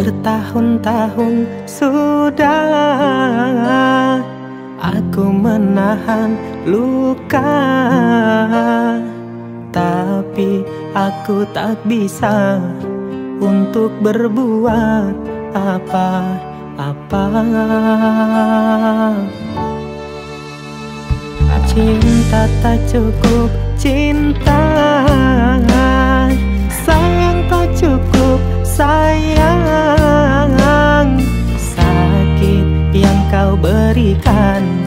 Bertahun-tahun sudah aku menahan luka, tapi aku tak bisa untuk berbuat apa-apa. Cinta tak cukup cinta, sayang tak cukup sayang. Sakit yang kau berikan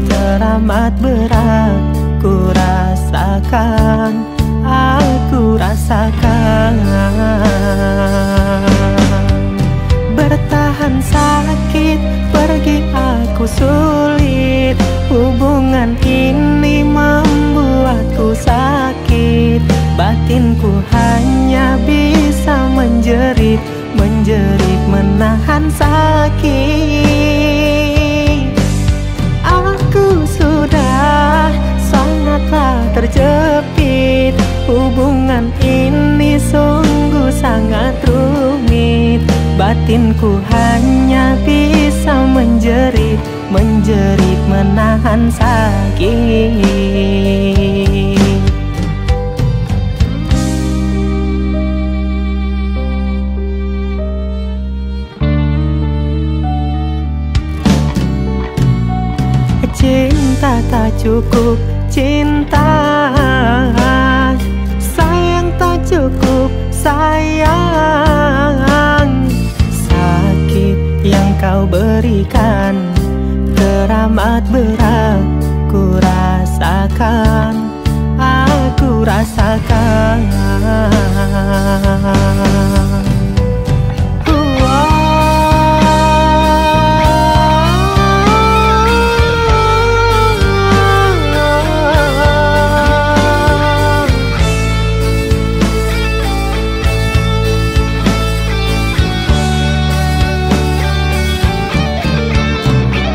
teramat berat, ku rasakan, aku rasakan. Bertahan sakit, pergi aku sulit. Hubungan ini membuatku sakit, batinku hanya bisa menjerit, menahan sakit. Aku sudah sangatlah terjepit, hubungan ini sungguh sangat rumit. Batinku hanya bisa menjerit, menahan sakit. Cinta tak cukup cinta, sayang tak cukup sayang. Sakit yang kau berikan teramat berat, ku rasakan, aku rasakan.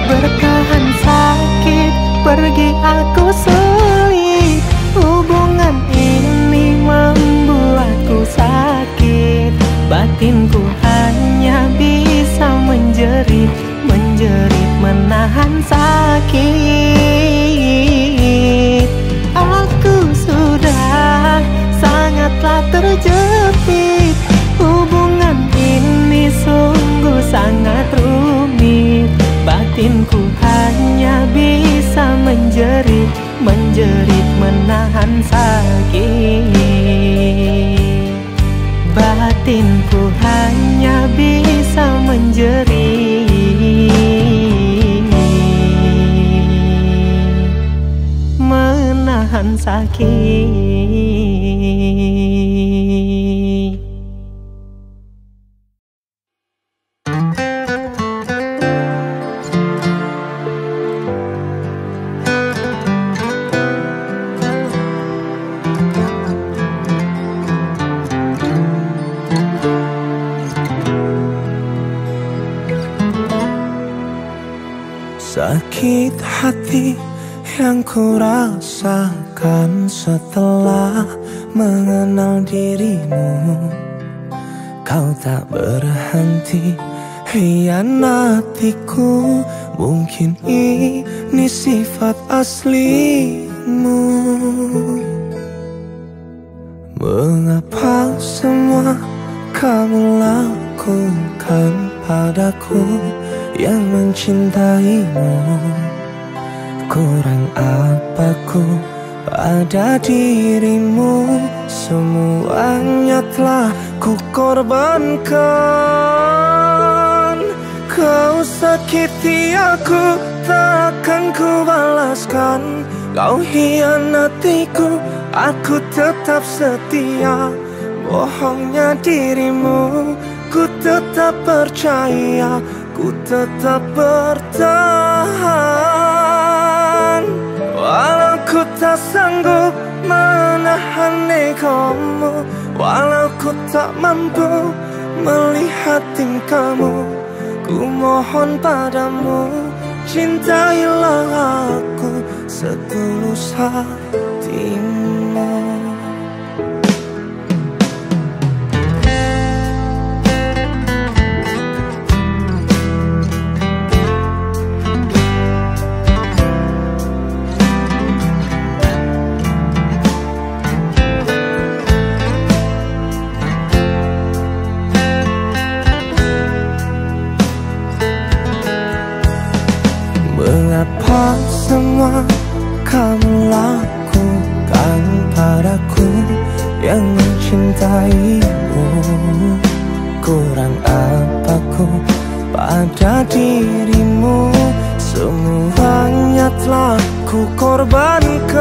Bertahan sakit, pergi aku sulit. Hubungan ini membuatku sakit, batinku hanya bisa menjerit, menahan sakit. Aku sudah sangatlah terjepit, hubungan ini sungguh sangat rumit. Batinku hanya bisa menjerit, menahan sakit. Batinku hanya bisa menjerit, menahan sakit. Sakit hati yang ku rasakan setelah mengenal dirimu. Kau tak berhenti hianatiku, mungkin ini sifat aslimu. Mengapa semua kamu lakukan padaku yang mencintaimu? Kurang apaku pada dirimu? Semuanya telah ku korbankan. Kau sakiti aku, takkan ku balaskan. Kau hianatiku, aku tetap setia. Bohongnya dirimu, ku tetap percaya, ku tetap bertahan. Walau ku tak sanggup menahan egomu, walau ku tak mampu melihat tingkahmu, ku mohon padamu, cintailah aku setulus hatimu. yang mencintaimu. Kurang apaku pada dirimu, semuanya telah ku korbankan.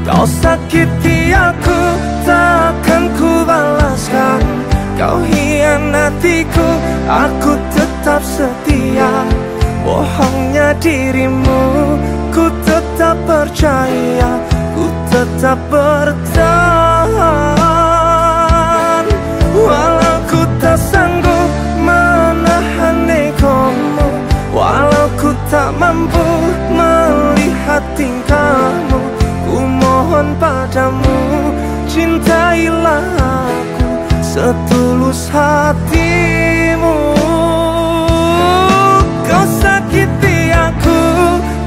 Kau sakiti aku, takkan ku balaskan. Kau hianatiku, aku tetap setia. Bohongnya dirimu, ku tetap percaya, ku tetap bertahan. Walau ku tak sanggup menahan egomu, walau ku tak mampu melihat tingkahmu, ku mohon padamu, cintailah aku setulus hatimu. Kau sakiti aku,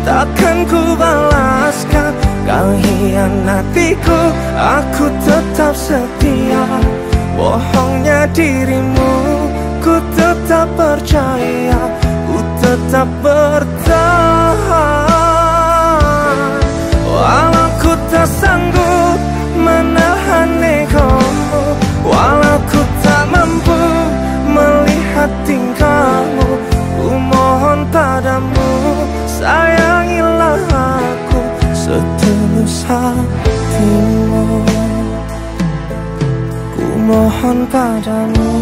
takkan ku balaskan. Kau hianatiku, aku tetap setia. Bohongnya dirimu, ku tetap percaya, ku tetap bertahan. Walau ku tak sanggup menahan egomu, walau ku tak mampu melihat tingkahmu, ku mohon padamu, sayangilah aku setulus hatimu. Ku mohon padamu.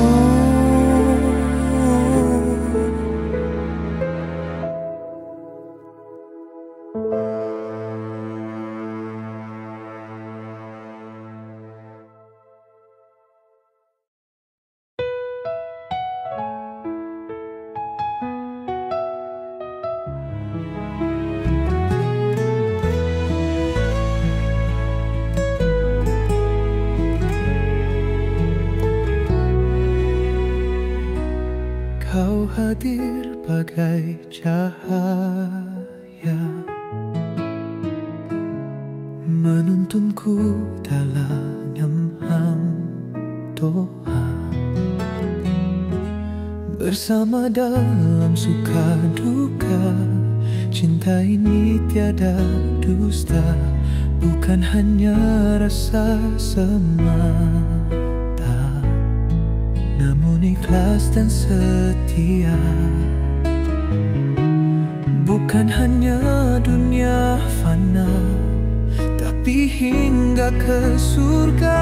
Kau hadir bagai cahaya, menuntunku dalam nyam doa. Bersama dalam suka duka, cinta ini tiada dusta, bukan hanya rasa semata, namun ikhlas dan setia. Bukan hanya dunia fana, tapi hingga ke surga.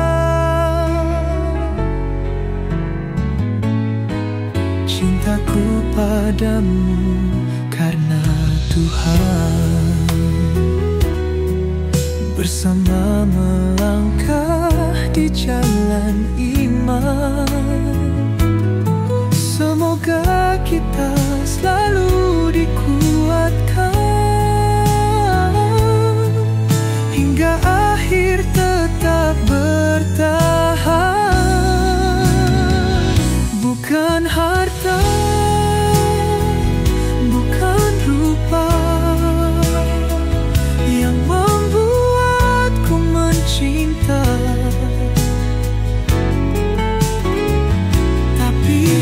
Cintaku padamu karena Tuhan, bersama melangkah di jalan iman. Semoga kita selalu dikuatkan hingga akhir tetap bertahan. Bukan harta, bukan rupa yang membuatku mencinta,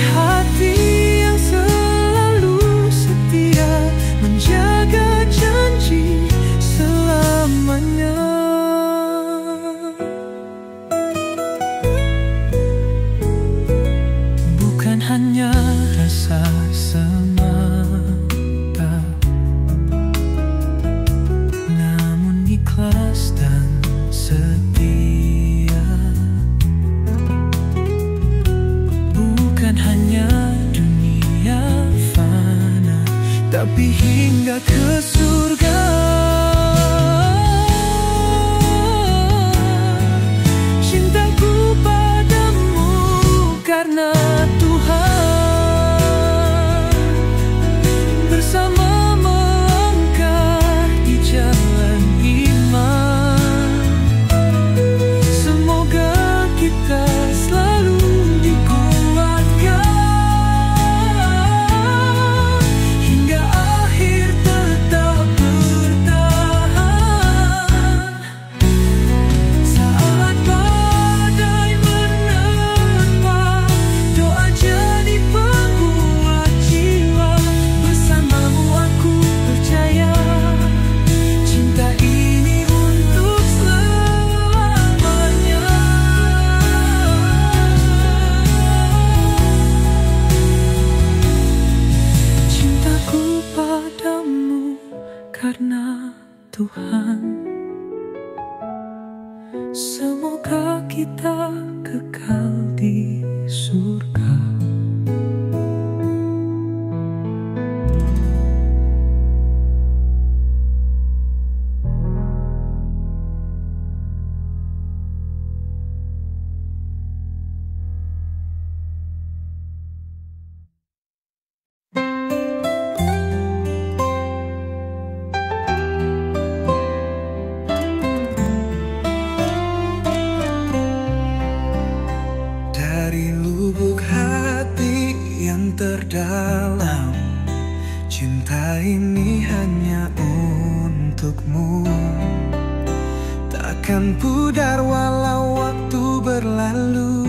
hati yang selalu setia menjaga janji selamanya. Bukan hanya rasa semata, namun ikhlas dan setia. Bukan hanya dunia fana, tapi hingga ke surga. Cintaku padamu karena Tuhan, bersama melangkah di jalan iman. Semoga kita kekal di surga. Dari lubuk hati yang terdalam, cinta ini hanya untukmu. Takkan pudar walau waktu berlalu.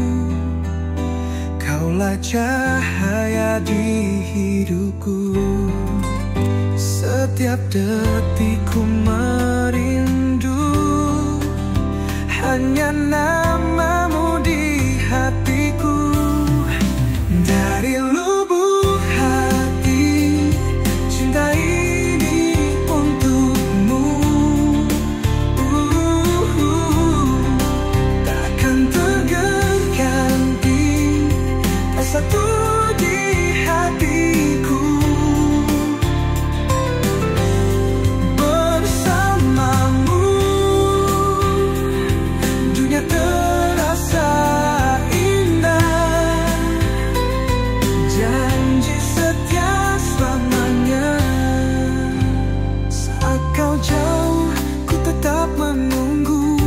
Kaulah cahaya di hidupku. Setiap detikku merindu hanya namamu di hatiku. Dari lubuk hati, cinta ini untukmu. Takkan terganti, tak satu di hatiku. Bersamamu dunia terasa indah. Janji setia selamanya. Saat kau jauh, ku tetap menunggu.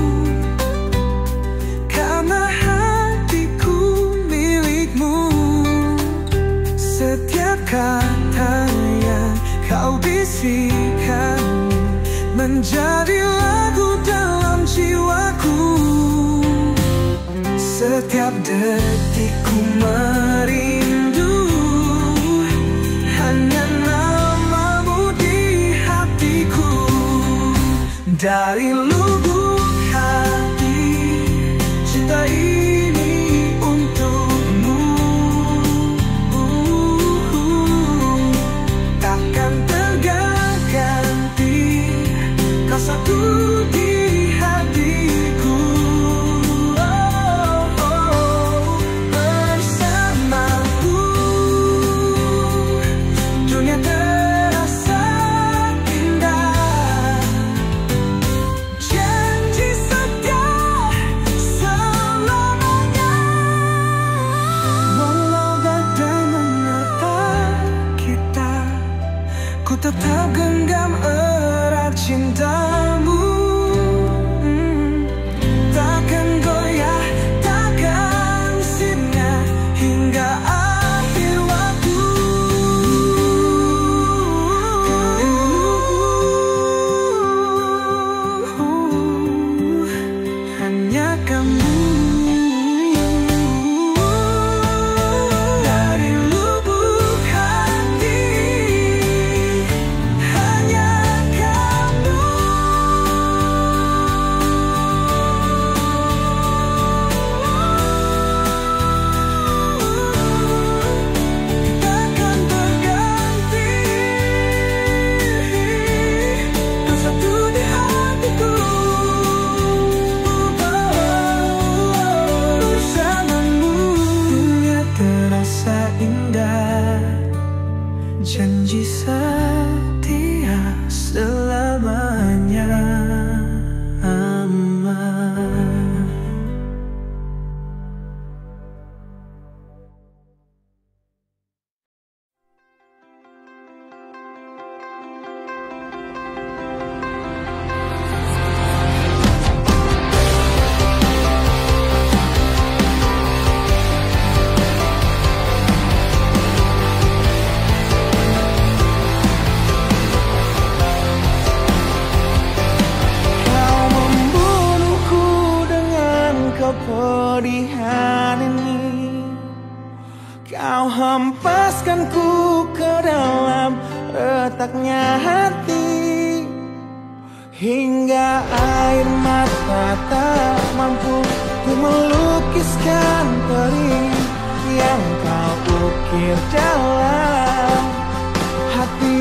Karena hatiku milikmu. Setiap kata yang kau bisikan menjadi lagu dalam jiwaku. Setiap detikku merindu hanya namamu di hatiku. Dari lubuk hati, cinta ini untukmu. Takkan terganti, kau satu di hatiku. Bersamaku dunia terasa indah. Janji setia selamanya. Walau badai menyertai kita, ku tetap genggam erat cintamu. Takkan goyah, takkan sirna hingga akhir waktu. Hanya kamu. Dari lubuk hati, hanya kamu. Takkan berganti, kau satu di hatiku. Bersamamu dunia terasa indah. Janji setia selamanya. Kau membunuhku dengan kepedihan ini. Kau hempaskanku ke dalam retaknya hati. Hingga air mata tak mampu ku melukiskan perih yang kau ukir dalam hati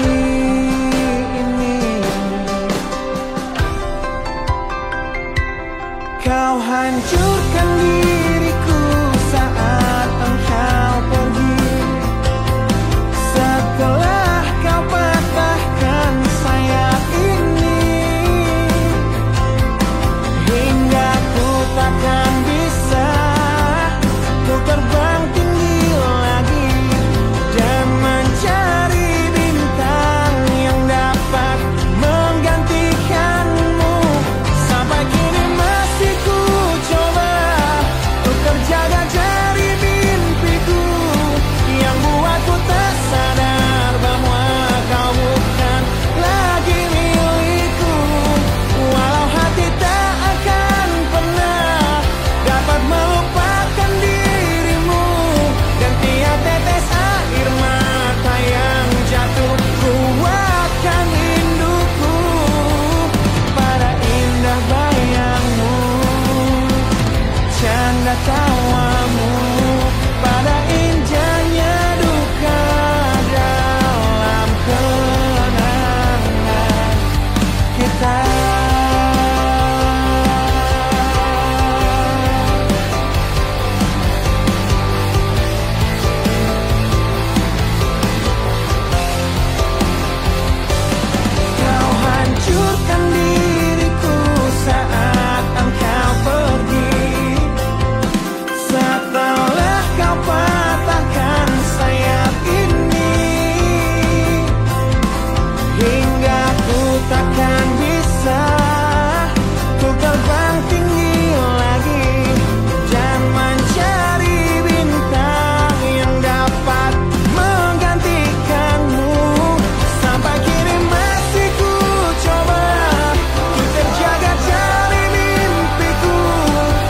ini. Kau hancurkan diriku saat engkau pergi. Setelah kau patahkan sayap ini, hingga ku takkan bisa ku terbang tinggi lagi dan mencari bintang yang dapat menggantikanmu. Sampai kini masih ku coba untuk terjaga dari mimpiku yang buatku tak sadar bahwa kau bukan lagi milikku. Walau hati tak akan pernah dapat melupakan dirimu, dan tiap tetes air mata yang jatuh ku akan rinduku pada indah bayangmu, canda tawamu, pada indahnya duka dalam kenangan kita. Kau hancurkan diriku saat engkau pergi. Setelah kau patahkan sayap ini, hingga ku takkan bisa ku terbang tinggi lagi dan mencari bintang yang dapat menggantikanmu. Sampai kini masih ku coba ku terjaga dari mimpiku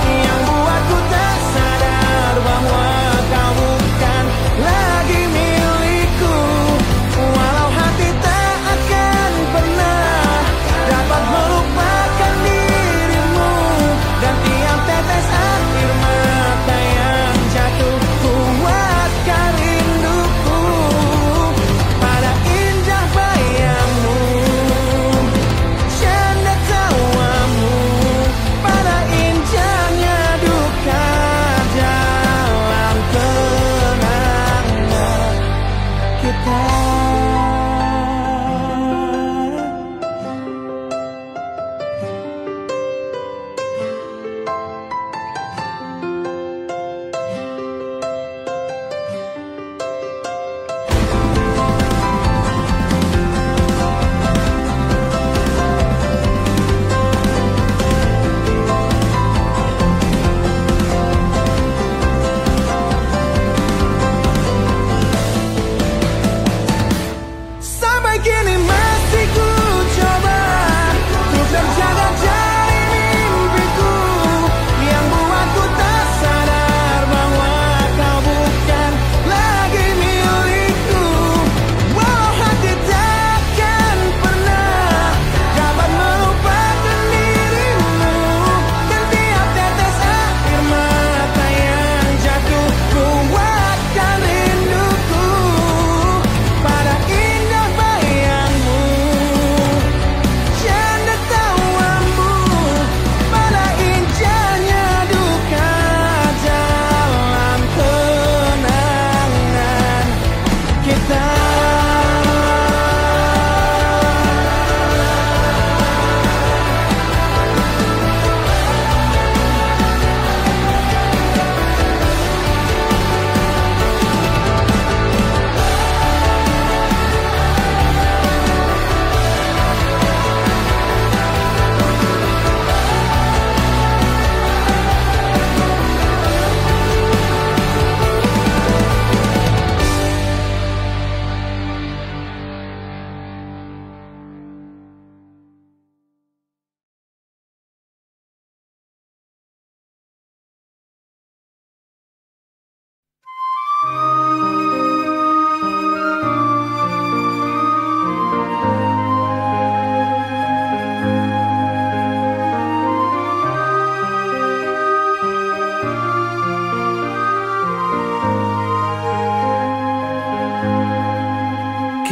yang buatku tak sadar bahwa kau bukan lagi milikku. Walau hati tak akan pernah dapat melupakan dirimu, dan tiap tetes air mata yang jatuh ku akan rinduku pada indah bayangmu, canda tawamu, pada indahnya duka dalam kenangan kita. Sampai kini masih ku coba untuk terjaga dari mimpiku yang buatku tak sadar bahwa kau bukan lagi milikku. Walau hati takkan pernah dapat melupakan dirimu, dan tiap tetes air mata yang jatuh ku akan rinduku pada indah bayangmu, canda tawamu, pada indahnya duka dalam kenangan kita.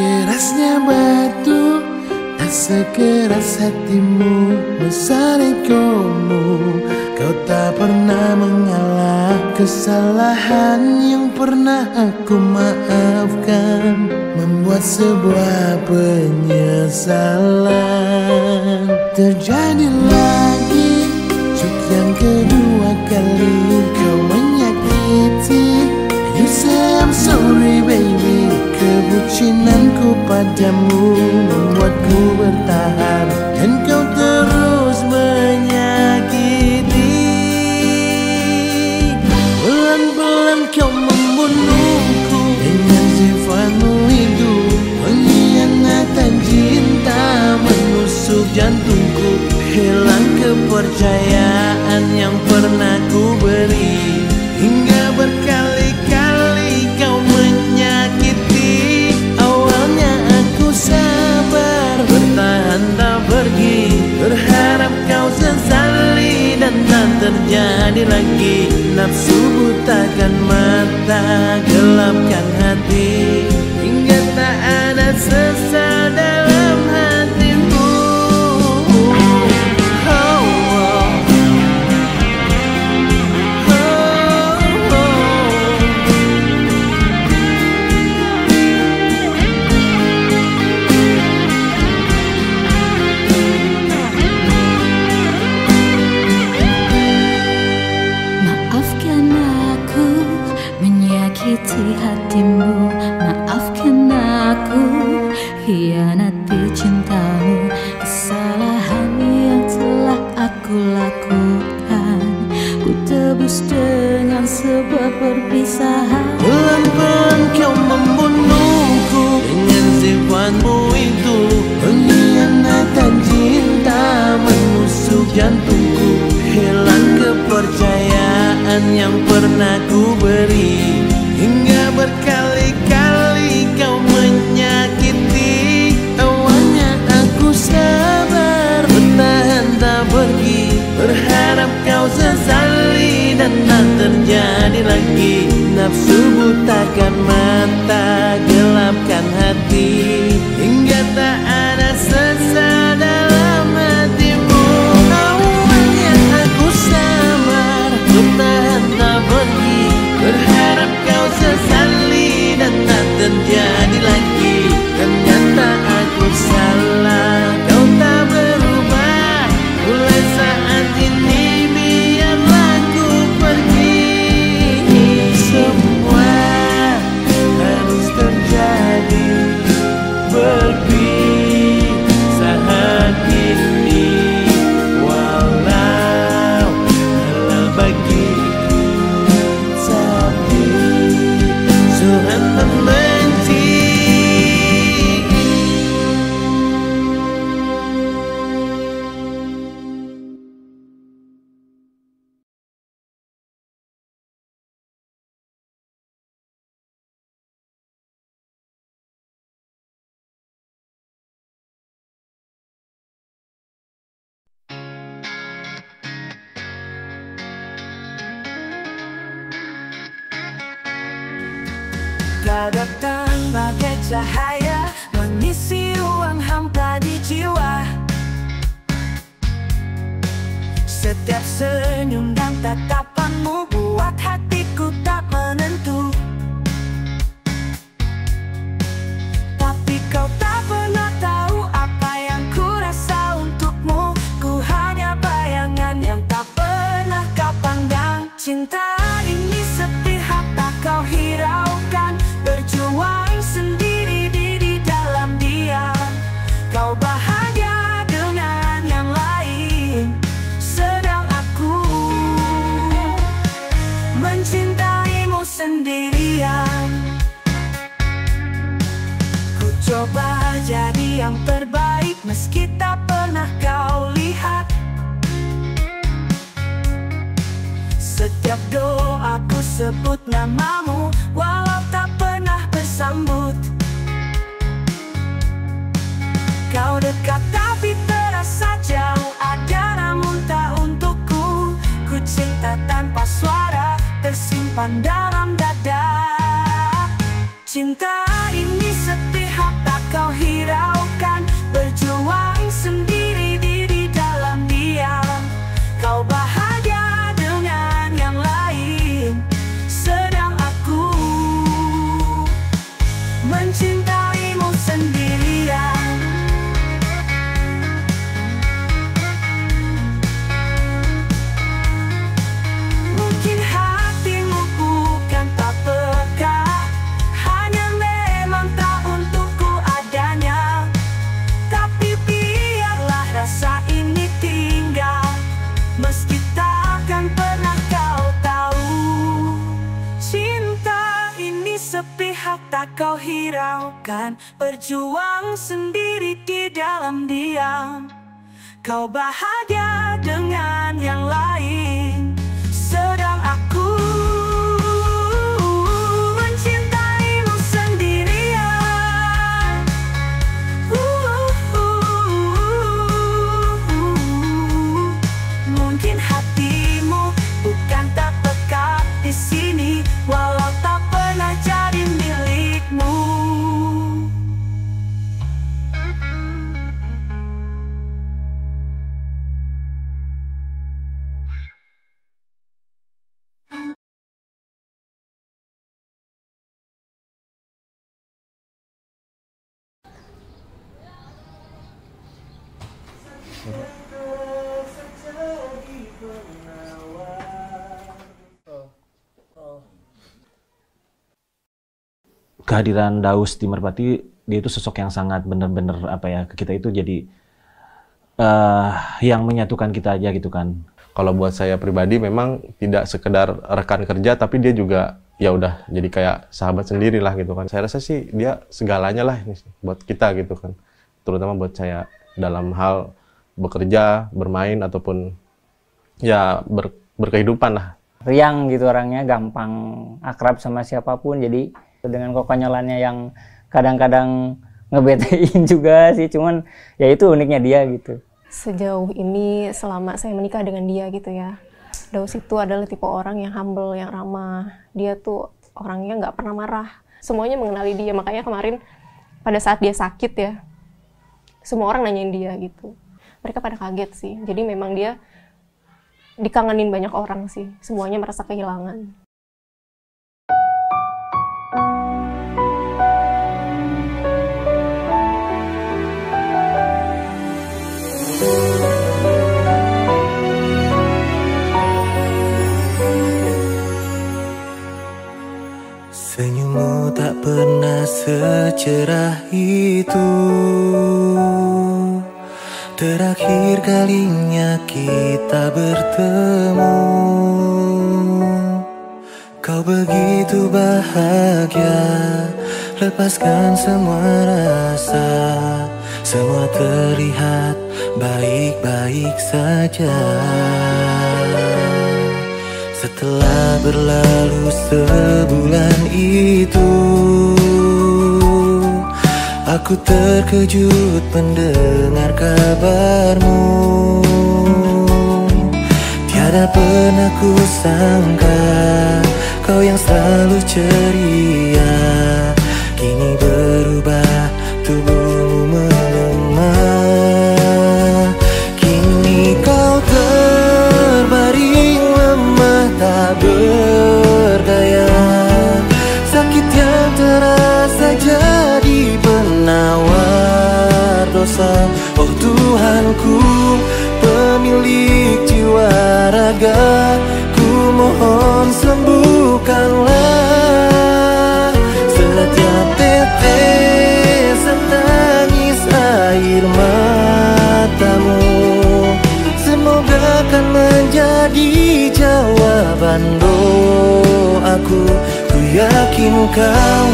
Kerasnya batu tak sekeras hatimu, mesalikomu. Kau kesalahan yang pernah aku maafkan, membuat sebuah penyesalan. Terjadi lagi untuk yang kedua kali kau menyakiti. You say I'm sorry baby. Kebucinanku padamu membuatku bertahan, dan kau terus menyakiti. Pelan-pelan kau membunuhku dengan sifatmu itu. Pengkhianatan cinta menusuk jantungku, hilang kepercayaan yang pernah ku beri. Hingga berkali-kali kau menyakiti. Awalnya aku sabar, bertahan tak pergi, berharap kau sesali dan tak terjadi lagi. Nafsu butakan mata, gelapkan hati, hingga tak ada sesa dalam hatimu. Menyakiti hatimu, maafkan aku, hianati cintamu. Kesalahan yang telah aku lakukan, ku tebus dengan sebuah perpisahan. Pelan-pelan kau membunuhku dengan sifatmu itu. Pengkhianatan cinta menusuk jantungku, hilang kepercayaan yang pernah ku beri. Hingga berkali-kali kau menyakiti. Awalnya aku sabar, bertahan tak pergi, berharap kau sesali dan tak terjadi lagi. Nafsu butakan mata, gelapkan hati, hingga tak ada sesa dalam hatimu. Awalnya aku sabar, bertahan tak pergi, berharap kau sesali dan tak terjadi lagi. Ternyata aku salah, kau tak berubah. Mulai saat ini biarlah ku pergi. Semua harus terjadi, berpisah kini. Walau halal bagiku, tapi Tuhan membenci. Kau datang bagai cahaya, mengisi ruang hampa di jiwa. Setiap senyum dan tatapanmu buat hatiku tak menentu. Tapi kau tak pernah tahu apa yang ku rasa untukmu. Ku hanya bayangan yang tak pernah kau pandang. Cinta ini sepihak tak kau hiraukan, berjuang sendiri di dalam diam. Kau bahagia dengan yang lain, sedang aku mencintaimu sendirian. Ku coba jadi yang terbaik meski tak pernah kau lihat. Setiap doaku sebut namamu, walau tak pernah bersambut. Kau dekat tapi terasa jauh, ada namun tak untukku. Ku cinta tanpa suara, tersimpan dalam dada. Cinta ini sepihak tak kau hiraukan, berjuang sendiri di dalam diam. Kau bahagia dengan yang lain, kau hiraukan, berjuang sendiri di dalam diam. Kau bahagia dengan yang lain, sedang aku mencintaimu sendirian. Mungkin hatimu bukan tak peka di sini, walau tak pernah jadi milikmu. Kehadiran Daus di Merpati, dia itu sosok yang sangat benar-benar ke kita itu jadi yang menyatukan kita aja gitu kan. Kalau buat saya pribadi memang tidak sekedar rekan kerja, tapi dia juga ya udah jadi kayak sahabat sendiri lah gitu kan. Saya rasa sih dia segalanya lah buat kita gitu kan, terutama buat saya dalam hal bekerja, bermain ataupun ya berkehidupan lah. Riang gitu orangnya, gampang akrab sama siapapun, jadi dengan kekonyolannya yang kadang-kadang ngebetein juga sih, cuman ya itu uniknya dia gitu. Sejauh ini selama saya menikah dengan dia gitu ya, Daus itu adalah tipe orang yang humble, yang ramah. Dia tuh orangnya nggak pernah marah, semuanya mengenali dia. Makanya kemarin pada saat dia sakit ya, semua orang nanyain dia gitu. Mereka pada kaget sih, jadi memang dia dikangenin banyak orang sih, semuanya merasa kehilangan. Senyummu tak pernah secerah itu. Terakhir kalinya kita bertemu. Kau begitu bahagia, lepaskan semua rasa. Semua terlihat baik-baik saja. Setelah berlalu sebulan itu, aku terkejut mendengar kabarmu. Tiada pernah ku sangka kau yang selalu ceria, kini berubah, tubuhmu melemah. Kini kau terbaring lemah, tak berdaya. Sakit yang terasa jadi penawar dosa. Oh Tuhanku, pemilik jiwa raga, ku mohon sembuhkanlah setiap tetesan tangis air matamu. Semoga akan menjadi jawaban doaku. Ku yakin kau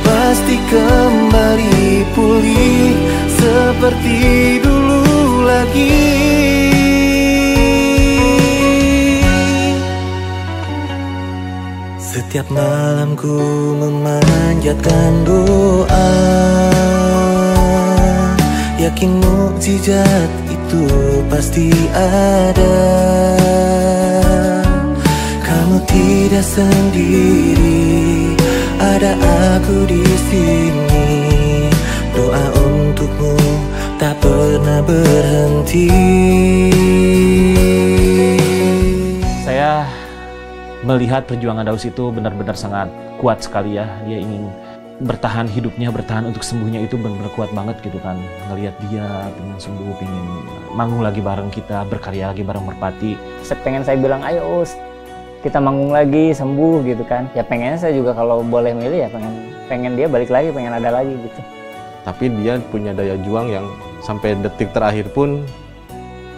pasti kembali pulih seperti dulu lagi. Setiap malam ku memanjatkan doa, yakin mukjizat itu pasti ada. Kamu tidak sendiri, ada aku di sini. Doa untukmu tak pernah berhenti. Saya melihat perjuangan Daus itu benar-benar sangat kuat sekali ya. Dia ingin bertahan hidupnya, bertahan untuk sembuhnya itu benar-benar kuat banget gitu kan. Ngelihat dia pengen sembuh, pengen manggung lagi bareng kita, berkarya lagi bareng Merpati. Pengen saya bilang, ayo Us, kita manggung lagi, sembuh gitu kan. Ya pengennya saya juga kalau boleh milih ya pengen dia balik lagi, pengen ada lagi gitu. Tapi dia punya daya juang yang sampai detik terakhir pun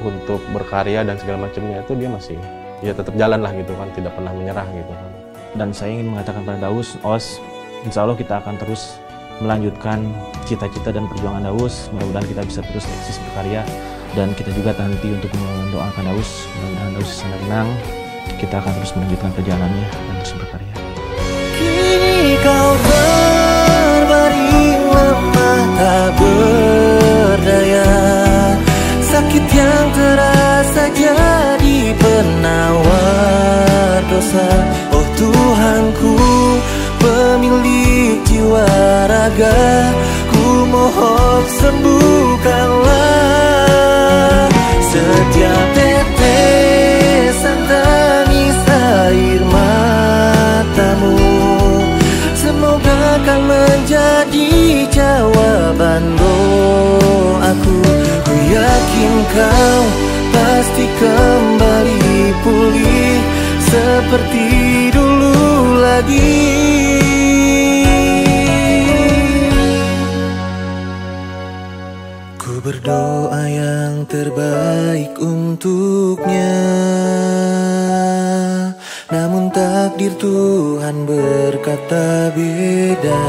untuk berkarya dan segala macamnya itu dia masih ya tetap jalan lah gitu kan, tidak pernah menyerah gitu kan. Dan saya ingin mengatakan pada Daus, Os, Insya Allah kita akan terus melanjutkan cita-cita dan perjuangan Daus. Mudah-mudahan kita bisa terus eksis berkarya, dan kita juga nanti untuk mendoakan Daus. Mudah-mudahan Daus bisa tenang. Kita akan terus melanjutkan perjalanannya dan terus berkarya. Kini kau berbaring lemah tak berdaya, sakit yang terasa jadi penawar dosa. Oh Tuhanku, pemilik jiwa raga, ku mohon sembuhkanlah setiap tetesan tangis air matamu. Semoga kan menjadi jawaban doaku. Ku yakin kau pasti kembali pulih seperti dulu lagi. Ku berdoa yang terbaik untuknya, namun takdir Tuhan berkata beda.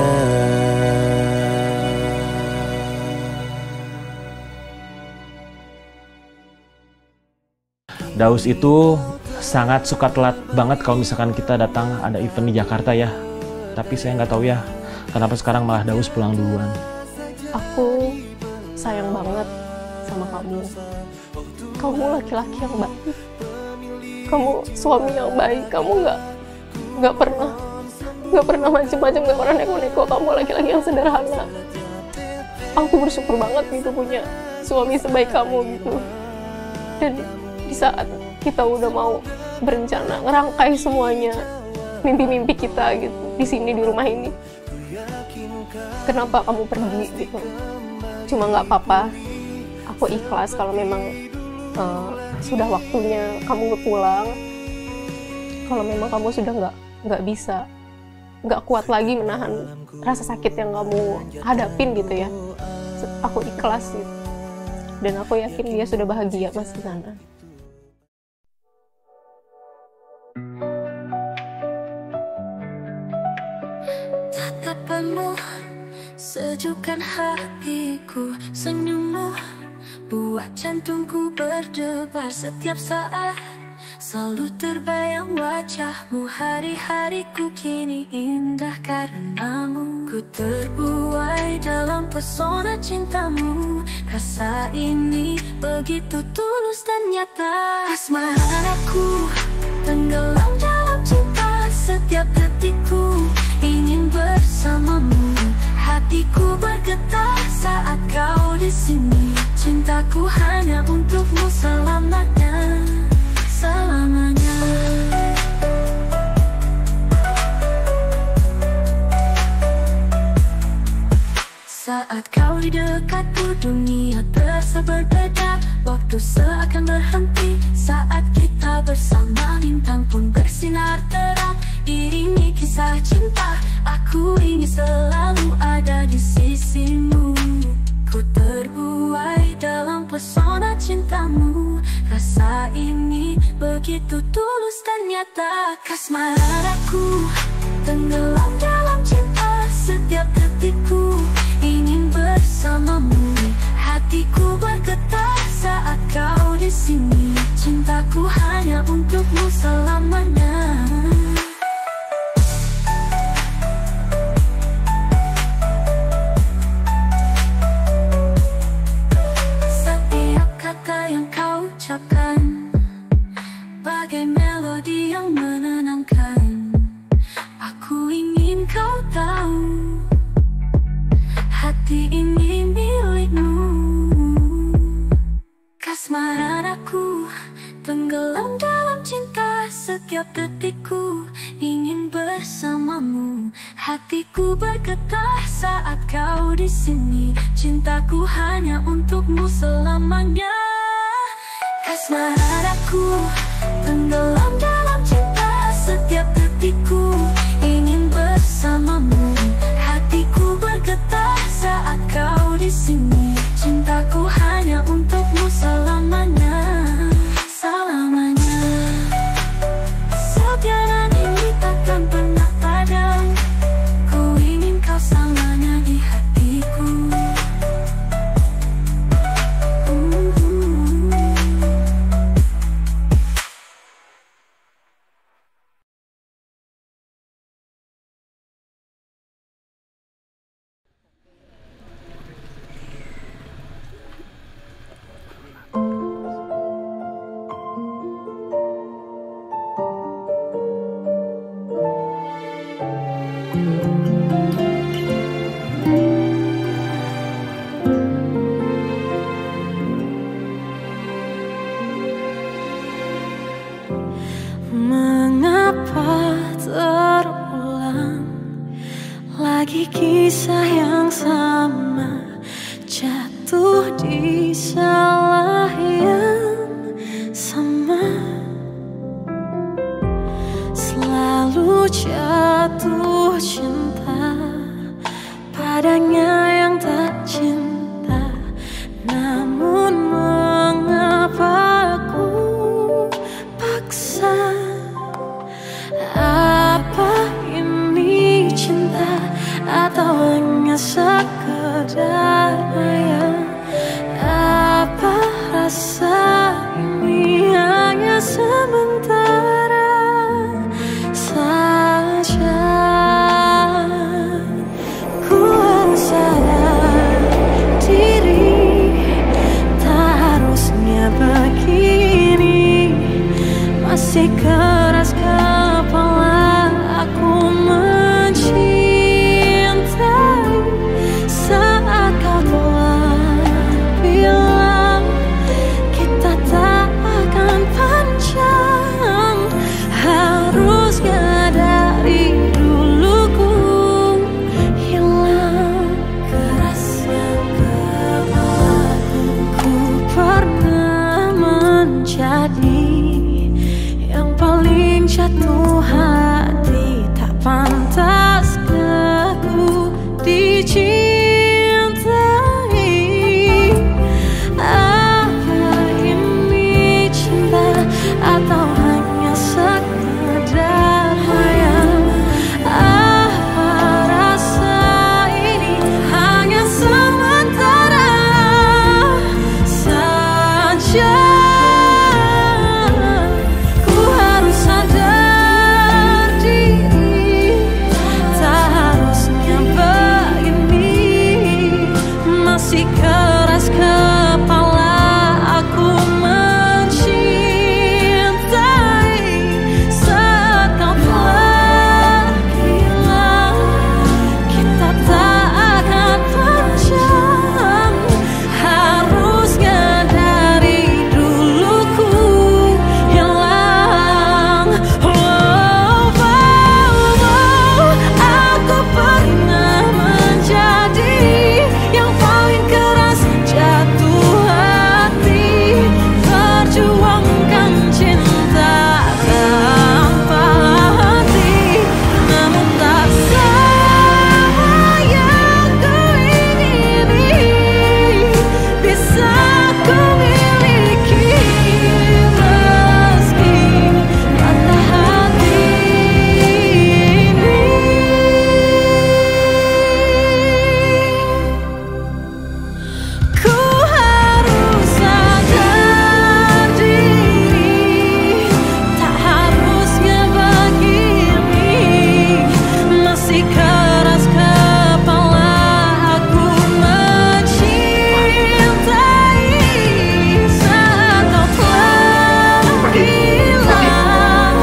Daus itu sangat suka telat banget kalau misalkan kita datang ada event di Jakarta ya. Tapi saya nggak tahu ya, kenapa sekarang malah Daus pulang duluan. Aku sayang banget sama kamu. Kamu laki-laki yang baik. Kamu suami yang baik. Kamu nggak pernah macam-macam, nggak pernah neko-neko. Kamu laki-laki yang sederhana. Aku bersyukur banget gitu punya suami sebaik kamu gitu. Dan di saat kita udah mau berencana ngerangkai semuanya, mimpi-mimpi kita gitu di sini, di rumah ini, kenapa kamu pergi gitu? Cuma nggak apa-apa, aku ikhlas kalau memang sudah waktunya kamu pulang. Kalau memang kamu sudah nggak bisa, nggak kuat lagi menahan rasa sakit yang kamu hadapin gitu ya, aku ikhlas gitu. Dan aku yakin dia sudah bahagia mas di sana. Tatapanmu sejukkan hatiku, senyummu buat jantungku berdebar setiap saat. Selalu terbayang wajahmu, hari-hariku kini indah karenamu. Ku terbuai dalam pesona cintamu, rasa ini begitu tulus dan nyata. Asmaraku tenggelam dalam cinta, setiap detikku ingin bersamamu. Hatiku bergetar saat kau di sini. Cintaku hanya untukmu selamanya, selamanya. Saat kau di dekatku, dunia terasa berbeda. Waktu seakan berhenti saat kita bersama. Bintang pun bersinar terang, iringi kisah cinta. Aku ingin selalu ada di sisimu. Ku terbuai dalam pesona cintamu, rasa ini begitu tulus dan nyata. Kasmaraku tenggelam dalam cinta, setiap detikku ingin bersamamu. Hatiku bergetar saat kau di sini. Cintaku hanya untukmu selamanya. Setiap kata yang kau ucapkan bagai melodi yang menenangkan. Aku ingin kau tahu, hati ini milikmu. Kasmaran aku tenggelam dalam cinta, setiap detikku ingin bersamamu. Hatiku bergetar saat kau di sini. Cintaku hanya untukmu selamanya. Kasmaran aku tenggelam dalam cinta, setiap detikku ingin bersamamu. Hatiku bergetar saat kau di sini. Cintaku hanya untukmu selamanya, selamanya. Sepiaran ini takkan pernah padam. Ku lagi kisah yang sama, jatuh di salah yang sama, selalu jatuh cinta padanya yang tak cinta. Namun mengapa ku paksa? Apa ini cinta atau hanya sekedar maya? Apa rasa ini hanya sementara saja? Ku harus sadar diri, tak harusnya begini. Masih keras kepala aku mencintai saat kau telah bilang kita tak akan panjang. Harusnya dari dulu ku hilang kerasnya kepalaku. Ku pernah menjadi yang paling jatuh hati, tak pantas aku dicintai. Apa ini cinta atau hanya sekedar hayal? Apa rasa ini hanya sementara saja? Ku harus sadar diri, tak harusnya begini. Masih keras kepala aku mencintai saat kau telah hilang. Kita tak akan panjang. Harusnya dari dulu ku hilang. Aku pernah menjadi yang paling keras jatuh hati, perjuangkan cinta tanpa hati. Namun tak sama yang ku ingini bisa ku miliki, meski patah hati ini. Ku harus sadar diri, tak harusnya begini. Masih keras kepala aku mencintai saat kau telah hilang.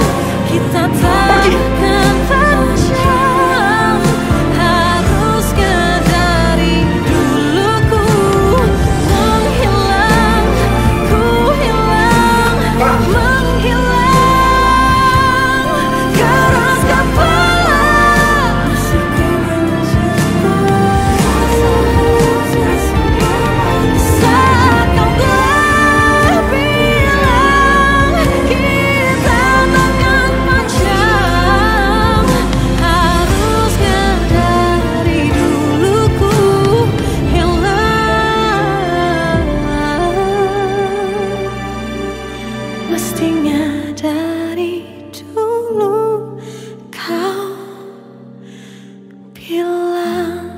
Kita tak akan panjang. Harusnya dari dulu ku menghilang, ku hilang, menghilang. Keras kepala saat kau telah bilang kita takkan panjang. Harusnya dari dulu ku hilang. Mestinya dari dulu kau bilang.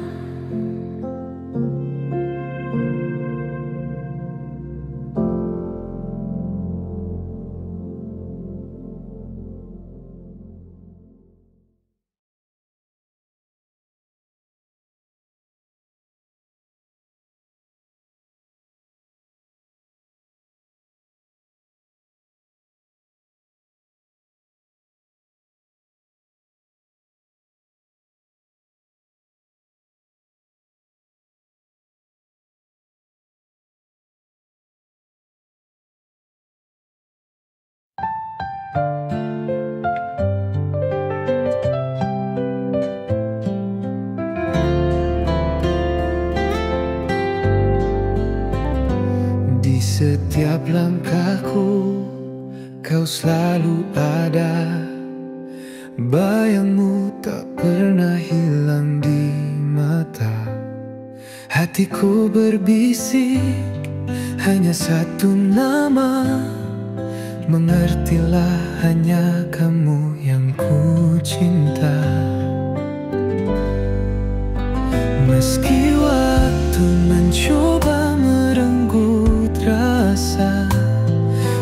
selalu ada, bayangmu tak pernah hilang di mata. Hatiku berbisik hanya satu nama, mengertilah hanya kamu yang ku cinta. Meski waktu mencoba merenggut rasa,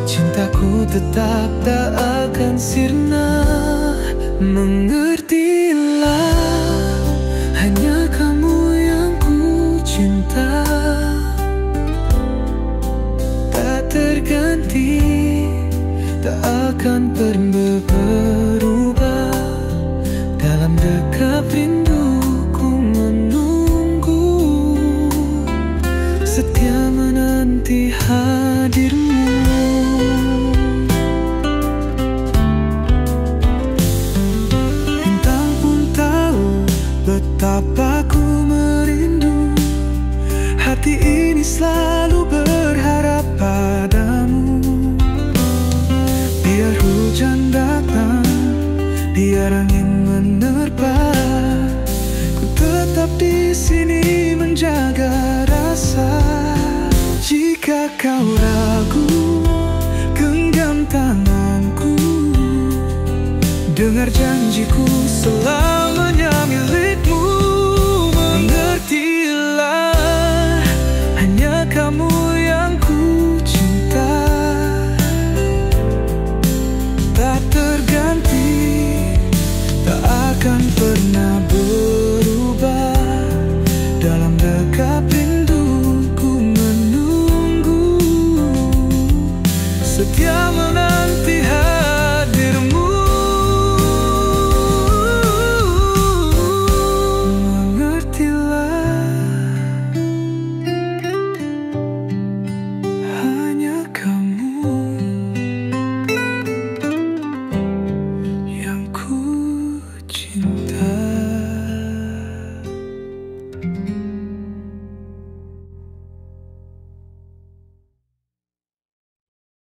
cintaku tetap tak akan sirna. Mengertilah hanya kamu yang ku cinta, tak terganti, tak akan pernah berubah. Dalam dekap rinduku menunggu, setia menanti hadirmu. Bintang pun tahu betapa ku merindu, hati ini selalu berharap padamu. Biar hujan datang, biar angin menerpa, ku tetap di sini menjaga rasa. Jika kau ragu, genggam tanganku, dengar janjiku selamanya milikmu. Mengertilah hanya kamu yang ku cinta, tak terganti, tak akan pernah berubah. Dalam dekap rinduku menunggu, setia menanti